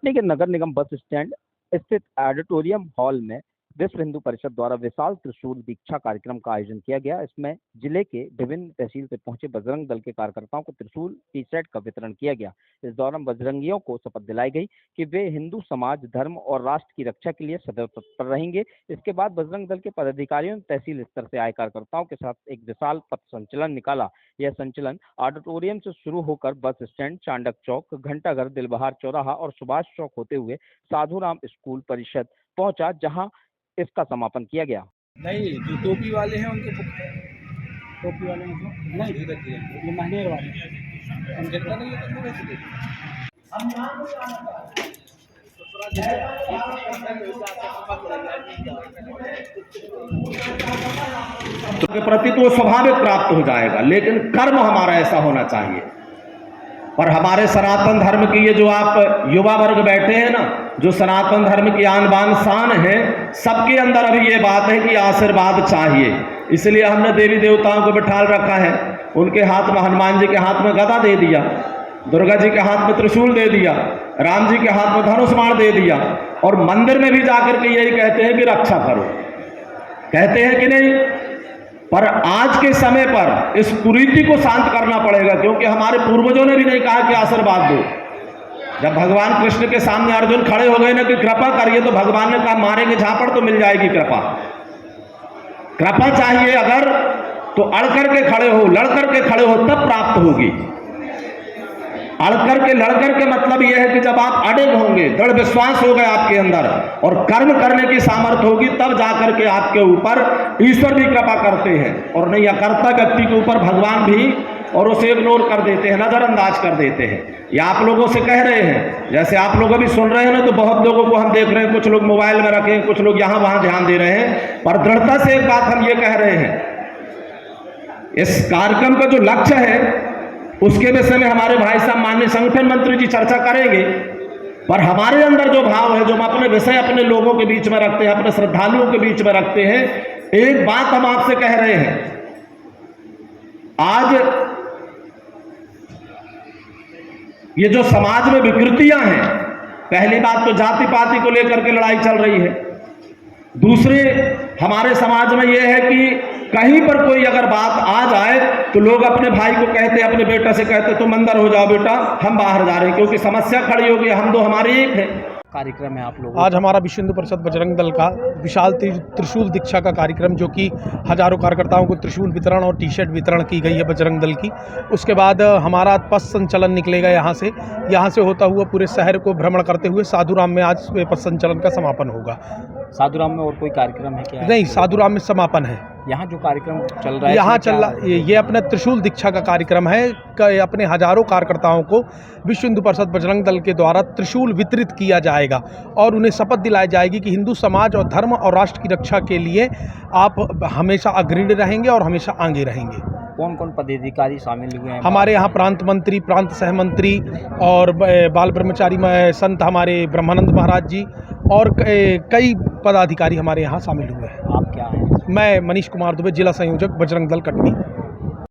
कटनी के नगर निगम bus stand स्थित auditorium hall में विश्व हिंदू परिषद द्वारा विशाल त्रिशूल दीक्षा कार्यक्रम का आयोजन किया गया। इसमें जिले के विभिन्न तहसील से पहुंचे बजरंग दल के कार्यकर्ताओं को त्रिशूल टी शर्ट का वितरण किया गया। इस दौरान बजरंगियों को शपथ दिलाई गई कि वे हिंदू समाज, धर्म और राष्ट्र की रक्षा के लिए सदैव तत्पर रहेंगे। इसके बाद बजरंग दल के पदाधिकारियों ने तहसील स्तर से आए कार्यकर्ताओं के साथ एक विशाल पथ संचलन निकाला। यह संचलन ऑडिटोरियम से शुरू होकर बस स्टैंड, चांडक चौक, घंटाघर, दिलबहार चौराहा और सुभाष चौक होते हुए साधुराम स्कूल परिषद पहुंचा, जहां इसका समापन किया गया। नहीं, जो टोपी वाले हैं उनको टोपी वाले हैं तो नहीं ये महनेर वाले उनके तो नहीं है तो वैसे के प्रति तो स्वाभाविक प्राप्त हो जाएगा, लेकिन कर्म हमारा ऐसा होना चाहिए। पर हमारे सनातन धर्म की ये जो आप युवा वर्ग बैठे हैं ना, जो सनातन धर्म की आन बान शान है, सबके अंदर अभी ये बात है कि आशीर्वाद चाहिए। इसलिए हमने देवी देवताओं को बिठाल रखा है। उनके हाथ में, हनुमान जी के हाथ में गदा दे दिया, दुर्गा जी के हाथ में त्रिशूल दे दिया, राम जी के हाथ में धनुष बाण दे दिया, और मंदिर में भी जाकर के यही कहते हैं कि रक्षा करो। कहते हैं कि नहीं? पर आज के समय पर इस कुरीति को शांत करना पड़ेगा, क्योंकि हमारे पूर्वजों ने भी नहीं कहा कि आशीर्वाद दो। जब भगवान कृष्ण के सामने अर्जुन खड़े हो गए ना कि कृपा करिए, तो भगवान ने कहा मारेंगे झापड़ तो मिल जाएगी कृपा। कृपा चाहिए अगर तो अड़ करके खड़े हो, लड़ करके खड़े हो, तब प्राप्त होगी। अड़ करके, लड़ करके मतलब यह है कि जब आप अड़े होंगे, दृढ़ विश्वास होगा आपके अंदर और कर्म करने की सामर्थ्य होगी, तब जाकर के आपके ऊपर ईश्वर भी कृपा करते हैं। और नहीं, अकर्ता व्यक्ति के ऊपर भगवान भी और उसे इग्नोर कर देते हैं, नजरअंदाज कर देते हैं। ये आप लोगों से कह रहे हैं, जैसे आप लोग अभी सुन रहे हैं ना, तो बहुत लोगों को हम देख रहे हैं, कुछ लोग मोबाइल में रखे हैं, कुछ लोग यहाँ वहाँ ध्यान दे रहे हैं। पर दृढ़ता से एक बात हम ये कह रहे हैं, इस कार्यक्रम का जो लक्ष्य है उसके विषय में हमारे भाई साहब माननीय संगठन मंत्री जी चर्चा करेंगे। पर हमारे अंदर जो भाव है, जो हम अपने विषय अपने लोगों के बीच में रखते हैं, अपने श्रद्धालुओं के बीच में रखते हैं, एक बात हम आपसे कह रहे हैं। आज ये जो समाज में विकृतियां हैं, पहली बात तो जाति पाति को लेकर के लड़ाई चल रही है। दूसरे, हमारे समाज में यह है कि कहीं पर कोई अगर बात आ जाए तो लोग अपने भाई को कहते, अपने बेटा से कहते तुम अंदर हो जाओ बेटा, हम बाहर जा रहे हैं, क्योंकि समस्या खड़ी होगी, हम दो हमारे एक है। कार्यक्रम है आप लोग आज हमारा विश्व हिंदू परिषद बजरंग दल का विशाल त्रिशूल दीक्षा का कार्यक्रम, जो कि हजारों कार्यकर्ताओं को त्रिशूल वितरण और टी शर्ट वितरण की गई है बजरंग दल की। उसके बाद हमारा पथ संचलन निकलेगा यहाँ से होता हुआ पूरे शहर को भ्रमण करते हुए साधुराम में आज पथ संचलन का समापन होगा। साधुराम में और कोई कार्यक्रम है क्या? नहीं, साधुराम में समापन है। यहाँ जो कार्यक्रम चल रहा है, यहाँ चल रहा ये अपना त्रिशूल दीक्षा का कार्यक्रम है। अपने हजारों कार्यकर्ताओं को विश्व हिंदू परिषद बजरंग दल के द्वारा त्रिशूल वितरित किया जाएगा और उन्हें शपथ दिलाई जाएगी कि हिंदू समाज और धर्म और राष्ट्र की रक्षा के लिए आप हमेशा अग्रणी रहेंगे और हमेशा आगे रहेंगे। कौन कौन पदाधिकारी शामिल हुए हैं? हमारे यहाँ प्रांत मंत्री, प्रांत सह मंत्री और बाल ब्रह्मचारी संत हमारे ब्रह्मानंद महाराज जी और कई पदाधिकारी हमारे यहाँ शामिल हुए हैं। आप क्या हैं? मैं मनीष कुमार दुबे, जिला संयोजक बजरंग दल कटनी।